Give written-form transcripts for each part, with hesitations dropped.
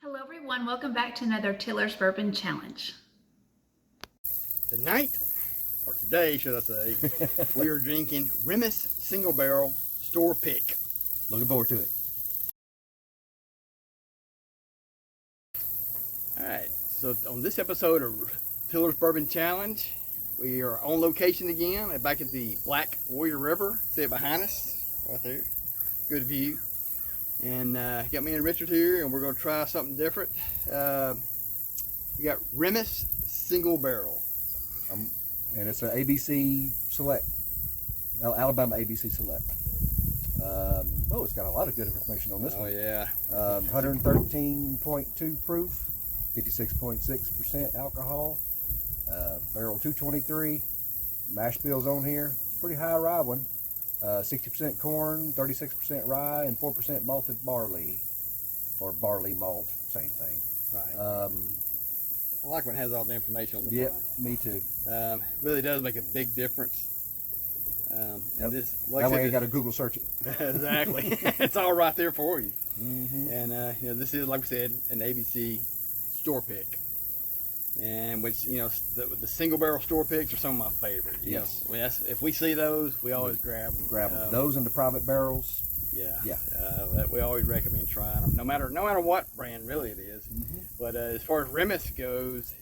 Hello everyone, welcome back to another Tiller's Bourbon Challenge. Tonight, or today should I say, we are drinking Remus Single Barrel Store Pick. Looking forward to it. Alright, so on this episode of Tiller's Bourbon Challenge, we are on location again, back at the Black Warrior River. See it behind us, right there. Good view. And got me and Richard here, and we're going to try something different. We got Remus Single Barrel. And it's an ABC Select, Alabama ABC Select. It's got a lot of good information on this one. Oh, yeah. 113.2 proof, 56.6% alcohol, barrel 223, mash bills on here. It's a pretty high rye one. 60% corn, 36% rye, and 4% malted barley, or barley malt, same thing. Right. I like when it has all the information on the Yep, front. me too. It really does make a big difference. And this, like That I way you said, got to Google search it. exactly. It's all right there for you. Mm-hmm. And this is, like we said, an ABC store pick. And which, the single barrel store picks are some of my favorite. Yes. If we see those, we always grab them. Grab them. Those in the private barrels. Yeah. Yeah. We always recommend trying them, no matter what brand really it is. Mm-hmm. But as far as Remus goes,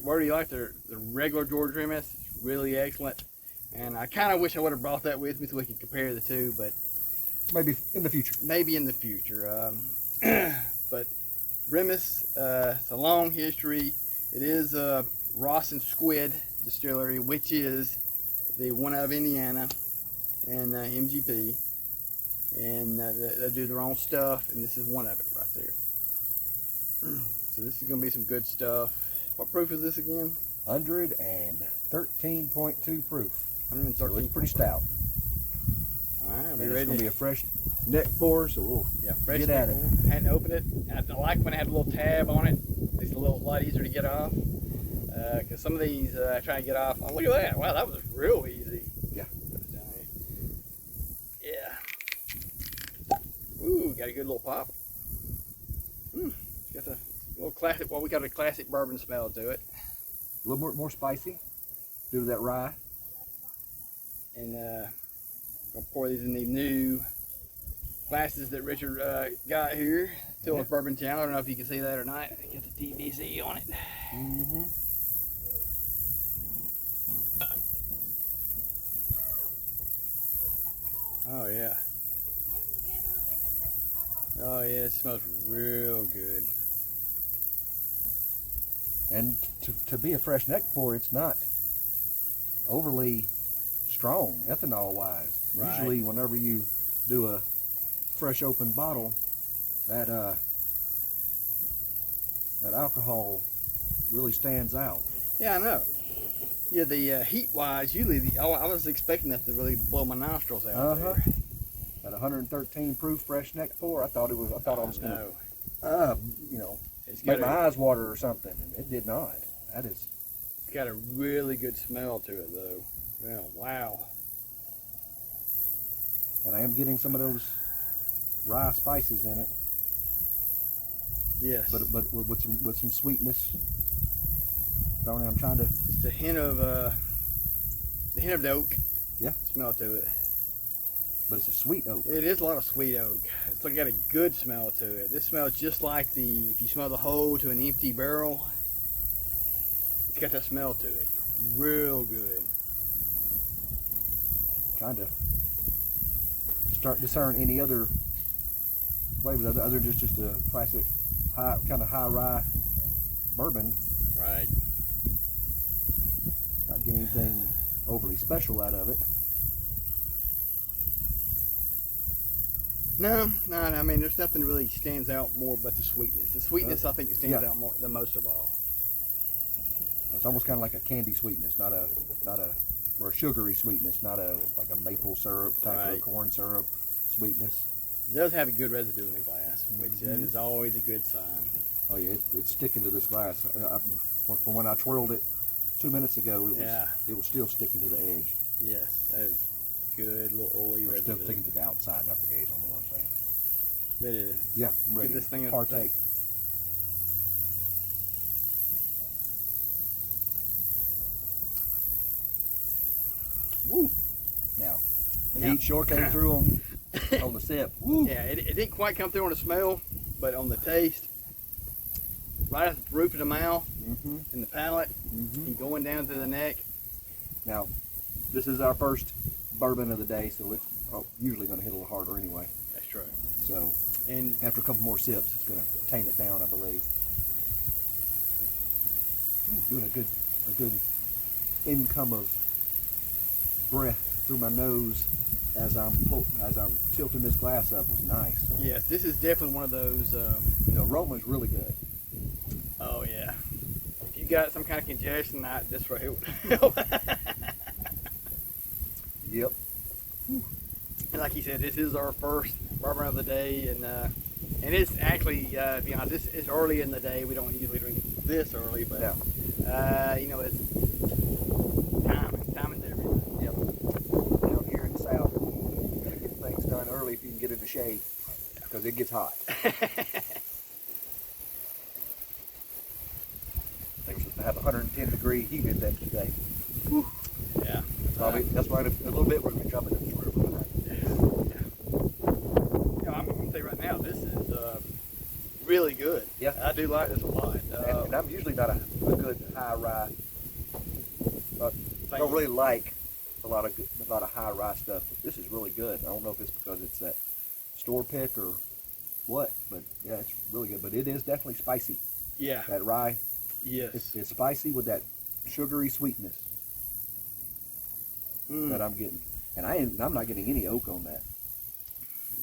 where do you like the regular George Remus? It's really excellent. And I kind of wish I would have brought that with me so we could compare the two, but Maybe in the future. maybe in the future. But Remus, it's a long history. It is Ross and Squid Distillery, which is the one out of Indiana, and MGP. And they do their own stuff, and this is one of it right there. So this is going to be some good stuff. What proof is this again? 113.2 proof. 113. So it's pretty stout. All right, And we it's ready? going to be a fresh neck pour, so we'll fresh get at it. Hadn't opened it. I like when it had a little tab on it. It's a lot easier to get off. Because some of these I try to get off. Oh, look at that! Wow, that was real easy. Yeah. Yeah. Ooh, got a good little pop. It's got a little classic. Well, we got a classic bourbon smell to it. A little more spicy due to that rye. And gonna pour these in the new glasses that Richard got here. Tiller's Bourbon Channel. I don't know if you can see that or not. Got the TBC on it. Mm-hmm. Oh yeah. Oh yeah, it smells real good. And to be a fresh neck pour, it's not overly strong ethanol wise. Right. Usually whenever you do a fresh open bottle, that alcohol really stands out. Yeah, I know. Yeah, the heat wise, usually I was expecting that to really blow my nostrils out there. At 113 proof fresh neck pour, I thought I was gonna It's make got my eyes water or something, and it did not. it's got a really good smell to it though. Well, wow. And I am getting some of those rye spices in it. Yes. But with some sweetness. Darn, I'm trying to. Just a hint of the oak. Yeah. Smell to it. But it's a sweet oak. It is a lot of sweet oak. It's got a good smell to it. This smells just like if you smell the whole to an empty barrel. It's got that smell to it. Real good. Trying to start discern any other flavors other than just a classic high rye bourbon. Right. Not getting anything overly special out of it. No. I mean, there's nothing that really stands out more but the sweetness. The sweetness, I think, stands out more the most of all. It's almost kind of like a candy sweetness, or a sugary sweetness, not like a maple syrup type of corn syrup sweetness. It does have a good residue in the glass, which that is always a good sign. Oh yeah, it's sticking to this glass. From when I twirled it 2 minutes ago, it was still sticking to the edge. Yes, that is good little oily residue. Still sticking to the outside, not the edge. I don't know what I'm saying. Ready to Yeah, I'm ready. give this thing a partake. heat sure came through on the sip. Woo. Yeah, it didn't quite come through on the smell, but on the taste, right at the roof of the mouth and the palate, and going down to the neck. Now, this is our first bourbon of the day, so it's usually going to hit a little harder anyway. That's true. So, And after a couple more sips, it's going to tame it down, I believe. Ooh, doing a good income of breath through my nose as I'm tilting this glass up was nice. yes, this is definitely one of those. The aroma is really good. Oh yeah, if you got some kind of congestion, this right here would help. Yep. And like you said, this is our first bourbon of the day, and it's actually, to be honest, it's early in the day. We don't usually drink this early, but you know, it's timing's everything. Yep. Down here in the south, you gotta get things done early if you can get in the shade, because it gets hot. They were supposed to have 110-degree heat index today. Whew. Yeah. That's why in a little bit we're going to jump into this river. Yeah, I'm going to say right now, this is really good. Yeah. I do like this a lot. And I'm usually not a good high rye. I don't really like a lot of high rye stuff. But this is really good. I don't know if it's because it's that store pick or what, but yeah, it's really good. But it is definitely spicy. Yeah. That rye. Yes. It's spicy with that sugary sweetness that I'm getting, and I'm not getting any oak on that.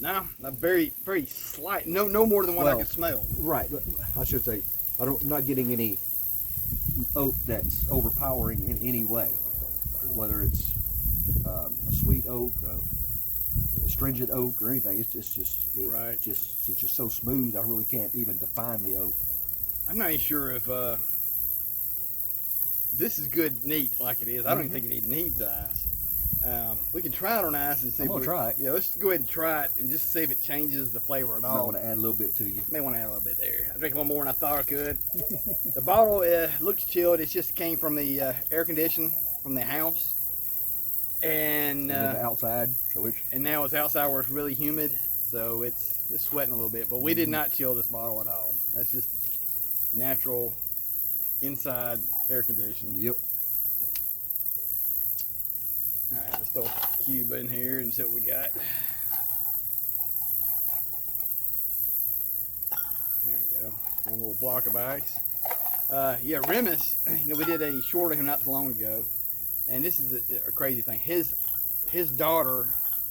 No, not very slight. No more than what I can smell. Right. I should say I'm not getting any oak that's overpowering in any way, whether it's a sweet oak, a stringent oak, or anything. It's just so smooth. I really can't even define the oak. I'm not even sure if this is good neat like it is. I don't even think it needs ice. We can try it on ice and see. I'm gonna try it. Yeah, let's go ahead and try it and just see if it changes the flavor at all. I want to add a little bit to you. May want to add a little bit there. I drank one more than I thought I could. The bottle looks chilled. It just came from the air condition from the house, and outside. and now it's outside where it's really humid, so it's sweating a little bit. But we did not chill this bottle at all. That's just natural inside air conditioning. Yep. All right, let's throw a cube in here and see what we got. There we go. One little block of ice. Yeah, Remus, we did a short of him not too long ago, and this is a crazy thing. His daughter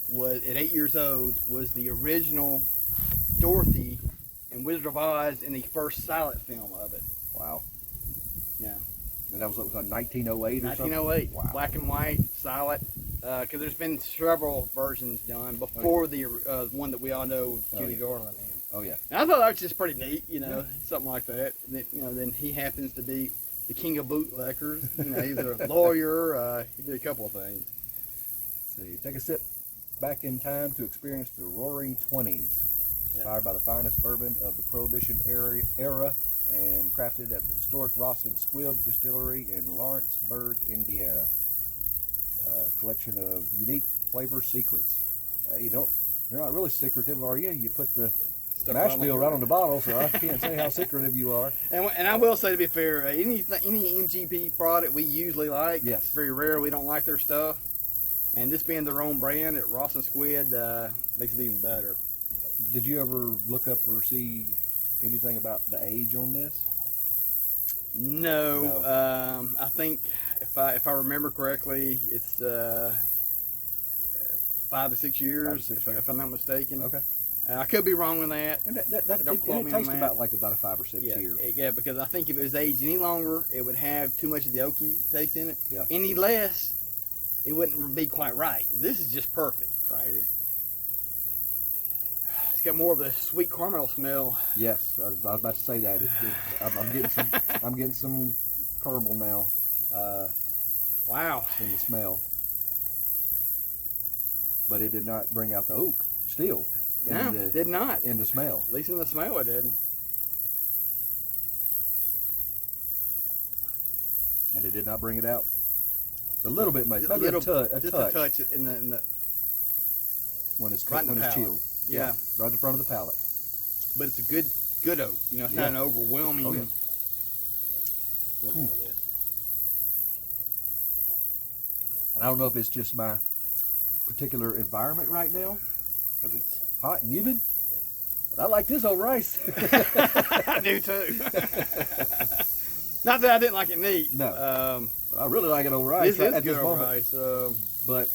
was, at 8 years old, was the original Dorothy in Wizard of Oz in the first silent film of it. Wow. Yeah. And that was like 1908 or 1908. something? Wow. Black and white, silent. Because there's been several versions done before the one that we all know Judy Garland in. Oh yeah. And I thought that was just pretty neat, something like that. And then he happens to be the king of bootleggers. He's a lawyer. He did a couple of things. Let's see, take a sip back in time to experience the Roaring '20s. Inspired by the finest bourbon of the Prohibition era and crafted at the historic Ross and Squibb Distillery in Lawrenceburg, Indiana. A collection of unique flavor secrets. You're not really secretive, are you? You put the mash bill right on the bottle, so I can't say how secretive you are. And I will say, to be fair, any MGP product we usually like. Yes. It's very rare we don't like their stuff. And this being their own brand at Ross and Squibb makes it even better. Did you ever look up or see anything about the age on this? No. I think if I remember correctly, it's 5 to 6 years, if I'm not mistaken. Okay. I could be wrong on that. And it on tastes that. about a 5 or 6 years. Yeah, because I think if it was aged any longer, it would have too much of the oaky taste in it. Yeah. Any less, it wouldn't be quite right. This is just perfect right here. It's got more of the sweet caramel smell. Yes, I was about to say that. I'm getting some caramel now. Wow. In the smell, but it did not bring out the oak. Still, It did not. In the smell. At least in the smell, it didn't. And it did not bring it out. A little bit, maybe a touch. Just a touch in the when it's Right in cooked, the when it's palate. chilled. Yeah. Right in front of the palate. But it's a good oak. You know, it's not an overwhelming. Oh, yeah. One more of this. And I don't know if it's just my particular environment right now, because it's hot and humid, but I like this old rice. I do too. Not that I didn't like it neat. No. But I really like it old rice This is at good this old moment. rice. But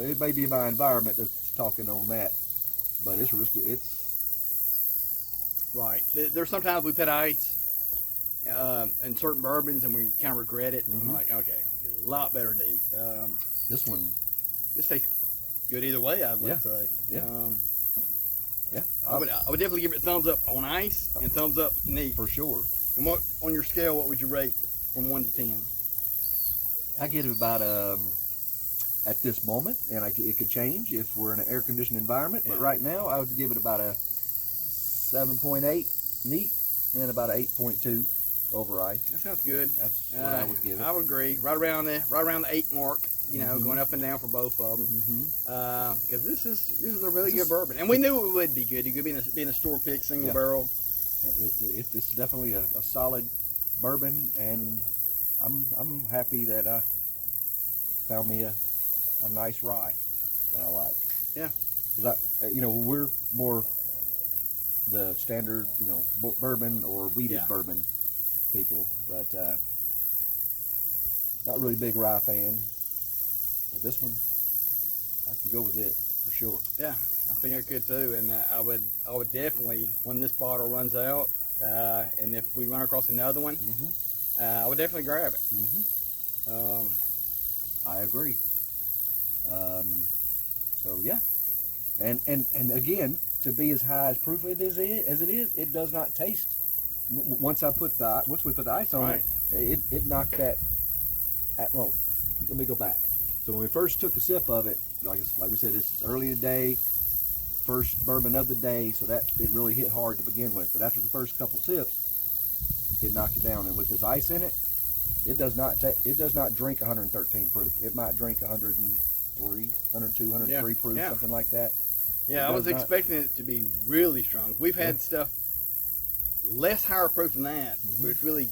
it may be my environment that's talking on that. But it's right. There's sometimes we put ice in certain bourbons and we kind of regret it. I'm like, okay, it's a lot better neat. this one. This tastes good either way, I would say. Yeah. Yeah. I would definitely give it a thumbs up on ice and thumbs up neat. For sure. And what on your scale, what would you rate from 1 to 10? I get it about at this moment, and it could change if we're in an air-conditioned environment. But right now, I would give it about a 7.8 neat, and about an 8.2 over ice. That sounds good. That's what I would give it. I would agree. Right around the 8 mark. You know, going up and down for both of them. Because this is a really good bourbon, and we knew it would be good. It could be in a store pick single barrel. It's definitely a solid bourbon, and I'm happy that I found me a nice rye that I like. Yeah. Because we're more the standard, bourbon or weeded bourbon people, but not really big rye fan. But this one, I can go with it for sure. Yeah, I think I could too, and I would definitely, when this bottle runs out, and if we run across another one, I would definitely grab it. I agree. So yeah, and again, to be as high as proof as it is, it does not taste. Once we put the ice on it knocked that. Well, let me go back. So when we first took a sip of it, like we said, it's early in the day, first bourbon of the day, so that it really hit hard to begin with. But after the first couple sips, it knocked it down. And with this ice in it, it does not drink 113 proof. It might drink 103, 102, 103 proof, something like that. Yeah, I was expecting it to be really strong. We've had stuff less higher proof than that, which really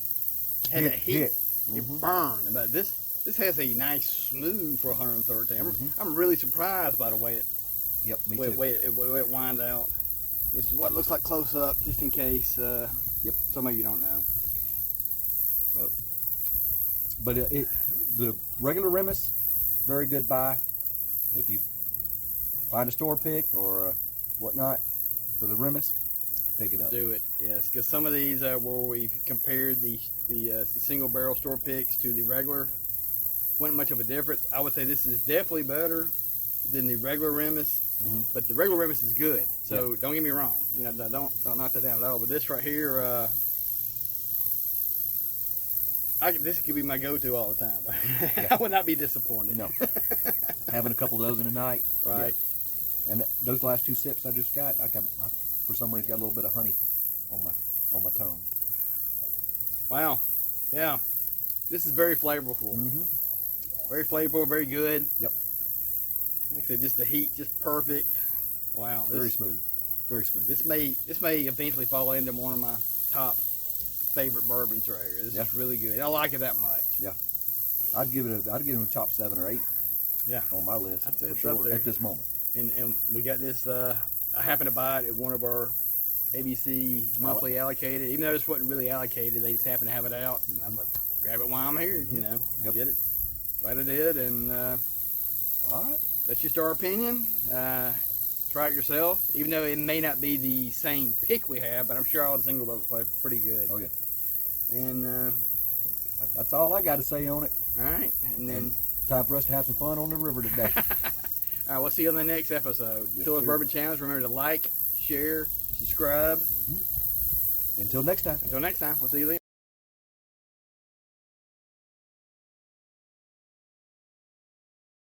had that heat. It burned, but this has a nice smooth for 113. I'm really surprised by the way it. Yep, me too. Way it winds out. This is what it looks like close up, just in case. Some of you don't know. But the regular Remus, very good buy. If you find a store pick or whatnot for the Remus, pick it up. Do it, yes, because some of these where we've compared the single barrel store picks to the regular, wasn't much of a difference. I would say this is definitely better than the regular Remus, but the regular Remus is good. So don't get me wrong, don't knock that down at all. But this right here, this could be my go-to all the time. I would not be disappointed. No, having a couple of those in a night, right? Yeah. And those last two sips I just got, I for some reason got a little bit of honey on my tongue. Wow, yeah, this is very flavorful. Very flavorful, very good. Yep. Like I said, just the heat, just perfect. Wow, very smooth, very smooth. This may eventually fall into one of my top favorite bourbons right here. This is really good. I like it that much. Yeah, I'd give it a top 7 or 8. Yeah, on my list for sure up there at this moment. And we got this. I happened to buy it at one of our ABC monthly allocated. Even though this wasn't really allocated, they just happened to have it out. And I was like, grab it while I'm here. Get it. Glad I did. And all right, that's just our opinion. Try it yourself. Even though it may not be the same pick we have, but I'm sure all the single brothers play pretty good. Oh yeah. And that's all I got to say on it. All right, and then time for us to have some fun on the river today. All right, we'll see you on the next episode. Tiller's Bourbon Challenge. Remember to like, share, subscribe. Until next time. We'll see you then.